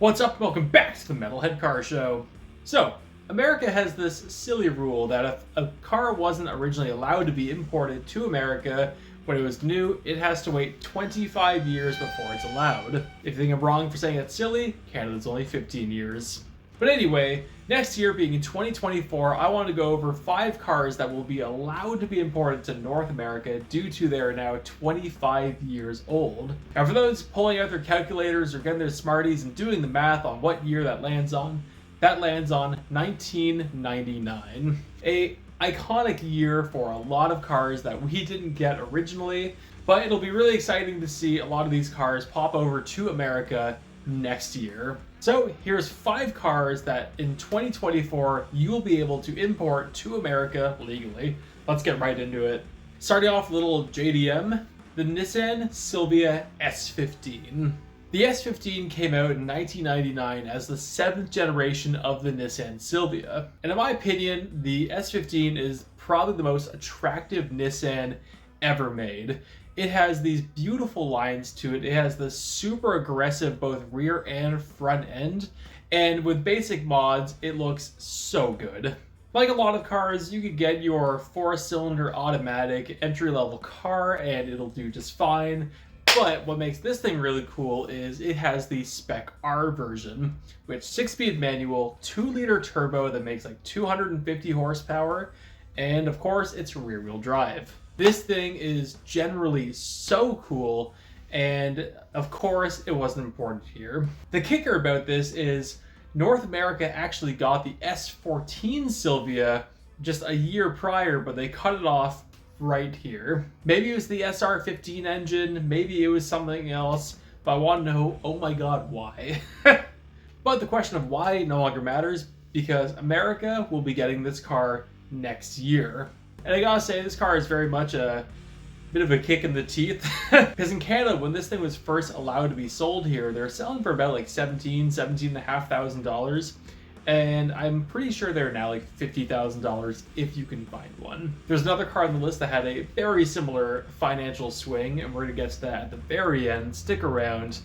What's up? Welcome back to the Metalhead Car Show. So, America has this silly rule that if a car wasn't originally allowed to be imported to America when it was new, it has to wait 25 years before it's allowed. If you think I'm wrong for saying it's silly, Canada's only 15 years. But anyway, next year being in 2024, I want to go over 5 cars that will be allowed to be imported to North America due to they are now 25 years old. Now for those pulling out their calculators or getting their Smarties and doing the math on what year that lands on 1999. A iconic year for a lot of cars that we didn't get originally, but it'll be really exciting to see a lot of these cars pop over to America next year. So here's 5 cars that in 2024 you'll be able to import to America legally. Let's get right into it. Starting off a little JDM, the Nissan Silvia S15. The S15 came out in 1999 as the 7th generation of the Nissan Silvia. And in my opinion, the S15 is probably the most attractive Nissan ever made. It has these beautiful lines to it. It has the super aggressive both rear and front end. And with basic mods, it looks so good. Like a lot of cars, you could get your 4-cylinder automatic entry-level car and it'll do just fine. But what makes this thing really cool is it has the Spec R version, which 6-speed manual, 2-liter turbo that makes like 250 horsepower, and of course it's rear-wheel drive. This thing is generally so cool, and of course it wasn't imported here. The kicker about this is North America actually got the S14 Silvia just a year prior, but they cut it off right here. Maybe it was the SR15 engine, maybe it was something else, but I want to know, oh my god, why? But the question of why no longer matters, because America will be getting this car next year. And I gotta say, this car is very much a bit of a kick in the teeth. Because in Canada, when this thing was first allowed to be sold here, they're selling for about like $17,500. And I'm pretty sure they're now like $50,000 if you can find one. There's another car on the list that had a very similar financial swing, and we're gonna get to that at the very end. Stick around.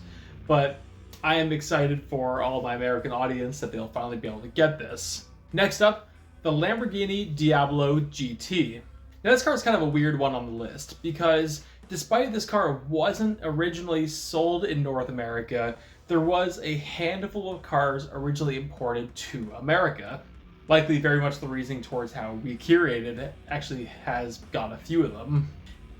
But I am excited for all my American audience that they'll finally be able to get this. Next up, the Lamborghini Diablo GT. Now this car is kind of a weird one on the list because despite this car wasn't originally sold in North America, there was a handful of cars originally imported to America. Likely very much the reasoning towards how we curated it actually has got a few of them.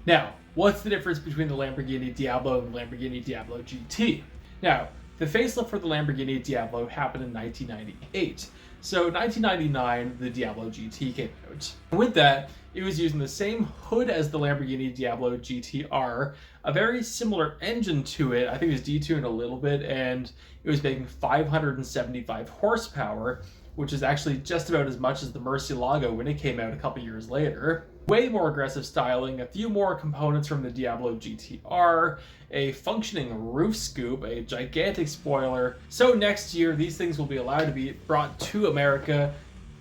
Now, what's the difference between the Lamborghini Diablo and the Lamborghini Diablo GT? Now, the facelift for the Lamborghini Diablo happened in 1998. So 1999, the Diablo GT came out. With that, it was using the same hood as the Lamborghini Diablo GTR, a very similar engine to it. I think it was detuned a little bit, and it was making 575 horsepower, which is actually just about as much as the Murcielago when it came out a couple years later. Way more aggressive styling, a few more components from the Diablo GTR, a functioning roof scoop, a gigantic spoiler. So next year, these things will be allowed to be brought to America,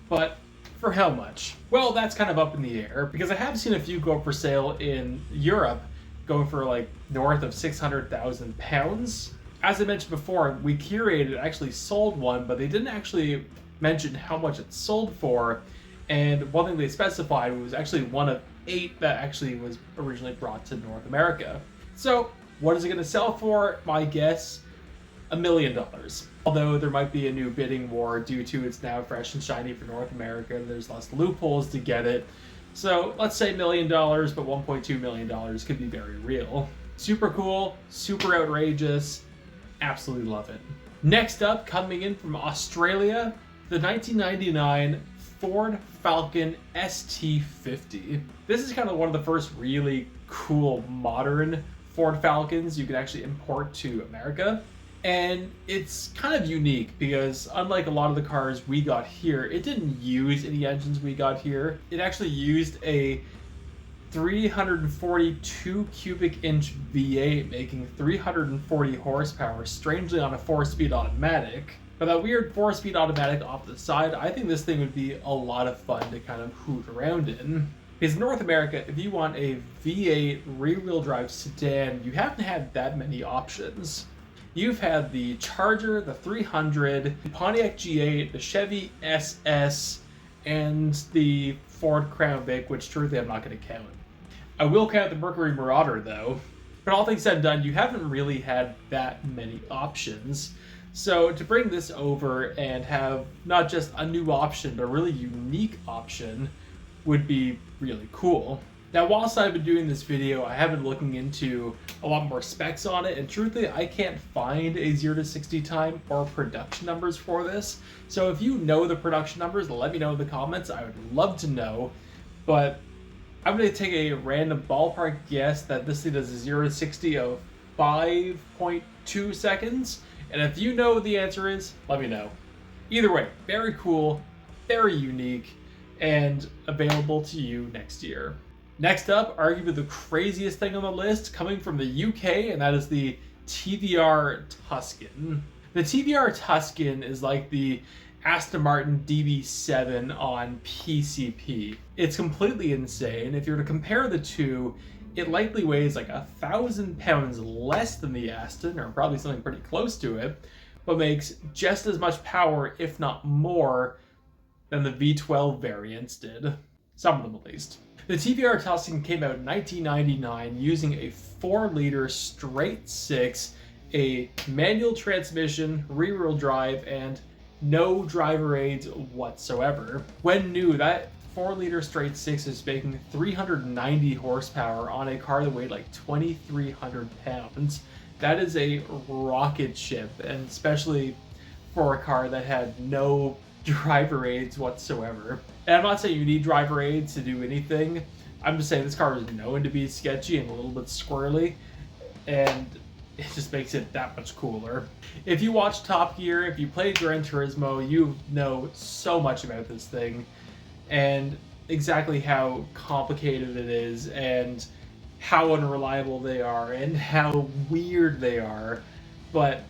but for how much? Well, that's kind of up in the air, because I have seen a few go up for sale in Europe, going for like north of 600,000 pounds. As I mentioned before, We Curated actually sold one, but they didn't actually mention how much it sold for. And one thing they specified was actually one of 8 that actually was originally brought to North America. So, what is it going to sell for? My guess, $1 million. Although there might be a new bidding war due to it's now fresh and shiny for North America, and there's less loopholes to get it. So, let's say $1 million, but $1.2 million could be very real. Super cool, super outrageous, absolutely love it. Next up, coming in from Australia, the 1999 Ford Falcon ST50. This is kind of one of the first really cool modern Ford Falcons you can actually import to America. And it's kind of unique because unlike a lot of the cars we got here, it didn't use any engines we got here. It actually used a 342 cubic inch V8 making 340 horsepower, strangely on a 4-speed automatic. But that weird 4-speed automatic off the side, I think this thing would be a lot of fun to kind of hoot around in. Because in North America, if you want a V8 rear-wheel drive sedan, you haven't had that many options. You've had the Charger, the 300, the Pontiac G8, the Chevy SS, and the Ford Crown Vic, which truthfully I'm not going to count. I will count the Mercury Marauder though. But all things said and done, you haven't really had that many options. So to bring this over and have not just a new option, but a really unique option would be really cool. Now, whilst I've been doing this video, I have been looking into a lot more specs on it, and truthfully, I can't find a 0 to 60 time or production numbers for this. So if you know the production numbers, let me know in the comments. I would love to know. But I'm going to take a random ballpark guess that this thing does a 0 to 60 of 5.2 seconds. And if you know what the answer is, let me know. Either way, very cool, very unique, and available to you next year. Next up, arguably the craziest thing on the list, coming from the UK, and that is the TVR Tusin. The TVR Tusin is like the Aston Martin DB7 on PCP. It's completely insane. If you were to compare the two, it likely weighs like 1,000 pounds less than the Aston, or probably something pretty close to it, but makes just as much power, if not more, than the V12 variants did. Some of them at least. The TVR Tusin came out in 1999 using a 4-liter straight 6, a manual transmission, rear-wheel drive, and no driver aids whatsoever. When new, that 4-liter straight 6 is making 390 horsepower on a car that weighed like 2,300 pounds. That is a rocket ship, and especially for a car that had no driver aids whatsoever. And I'm not saying you need driver aids to do anything. I'm just saying this car is known to be sketchy and a little bit squirrely, and it just makes it that much cooler. If you watch Top Gear, if you play Gran Turismo, you know so much about this thing and exactly how complicated it is and how unreliable they are and how weird they are, but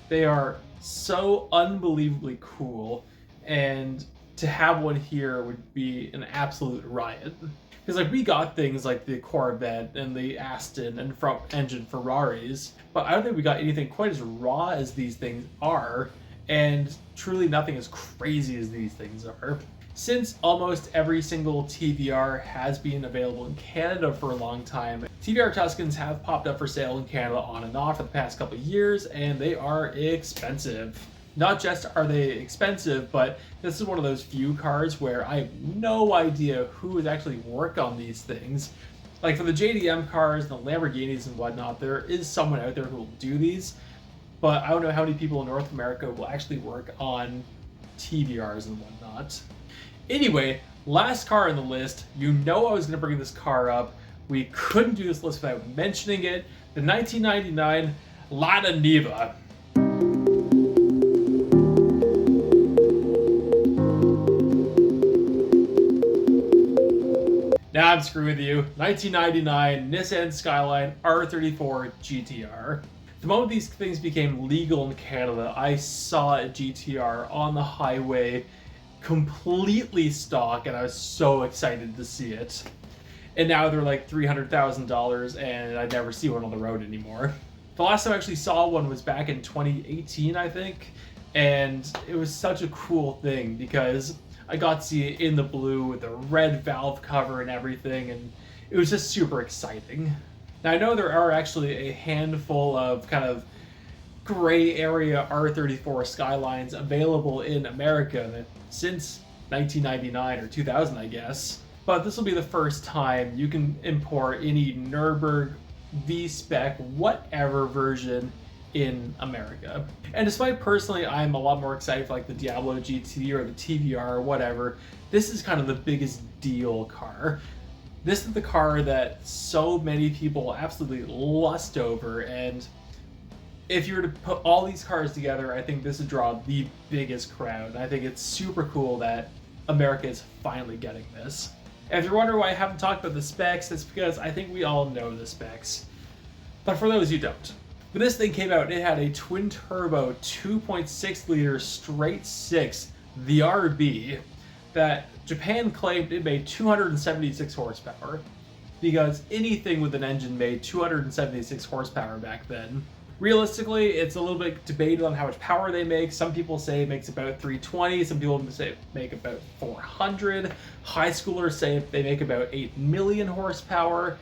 they are so unbelievably cool, and to have one here would be an absolute riot. Because like we got things like the Corvette and the Aston and front engine Ferraris, but I don't think we got anything quite as raw as these things are, and truly nothing as crazy as these things are. Since almost every single TVR has been available in Canada for a long time, TVR Tusins have popped up for sale in Canada on and off for the past couple of years, and they are expensive. Not just are they expensive, but this is one of those few cars where I have no idea who would actually work on these things. Like for the JDM cars and the Lamborghinis and whatnot, there is someone out there who will do these, but I don't know how many people in North America will actually work on TVRs and whatnot. Anyway, last car on the list, you know I was going to bring this car up. We couldn't do this list without mentioning it. The 1999 Lada Niva. Nah, I'm screwing with you. 1999 Nissan Skyline R34 GTR. The moment these things became legal in Canada, I saw a GTR on the highway, completely stock, and I was so excited to see it. And now they're like $300,000, and I never see one on the road anymore. The last time I actually saw one was back in 2018, I think, and it was such a cool thing because I got to see it in the blue with the red valve cover and everything, and it was just super exciting. Now I know there are actually a handful of kind of gray area R34 Skylines available in America since 1999 or 2000, I guess. But this will be the first time you can import any Nürburgring V-Spec whatever version in America. And despite personally I'm a lot more excited for like the Diablo GT or the TVR or whatever, this is kind of the biggest deal car. This is the car that so many people absolutely lust over, and if you were to put all these cars together, I think this would draw the biggest crowd. I think it's super cool that America is finally getting this. And if you're wondering why I haven't talked about the specs, it's because I think we all know the specs. But for those who don't, when this thing came out, it had a twin-turbo 2.6 liter straight 6, the RB, that Japan claimed it made 276 horsepower, because anything with an engine made 276 horsepower back then. Realistically, it's a little bit debated on how much power they make. Some people say it makes about 320, some people say it make about 400. High schoolers say they make about 8 million horsepower,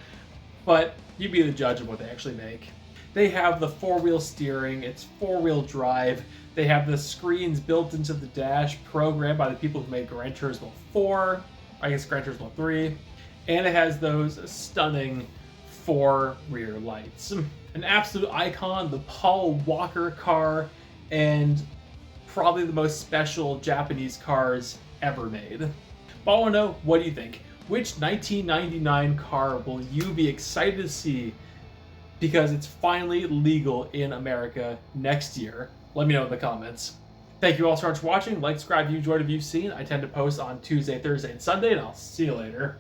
but you be the judge of what they actually make. They have the four-wheel steering, it's four-wheel drive, they have the screens built into the dash programmed by the people who made Gran Turismo 4, I guess Gran Turismo 3, and it has those stunning 4 rear lights. An absolute icon, the Paul Walker car, and probably the most special Japanese cars ever made. But I want to know, what do you think? Which 1999 car will you be excited to see because it's finally legal in America next year? Let me know in the comments. Thank you all so much for watching. Like, subscribe if you enjoyed what you've seen. I tend to post on Tuesday, Thursday, and Sunday, and I'll see you later.